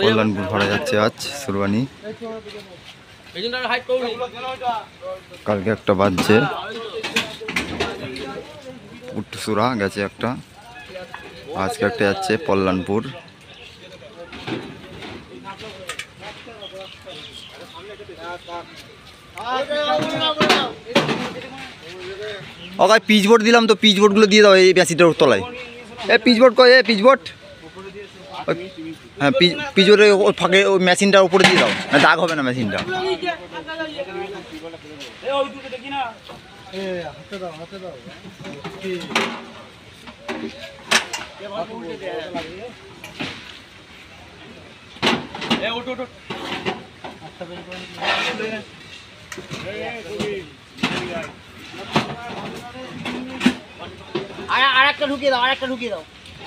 কল্যাণপুর ভরা যাচ্ছে আজ সুরবানি। কালকে একটা বাজছে উট্টুসুরা গেছে একটা, আজকে একটা যাচ্ছে কল্যাণপুর। ওকে পিচবোর্ড দিলাম তো, পিচবোর্ডগুলো দিয়ে দাও এই ব্যাসিটার তলায়। পিচবোর্ড কয়, পিচবোর্ড, হ্যাঁ পিচবোর্ডের ওই ফাঁকে ওই মেশিনটার উপরে দিয়ে দাও, না দাগ হবে না মেশিনটা। আর একটা ঢুকিয়ে দাও, আর একটা ঢুকিয়ে দাও।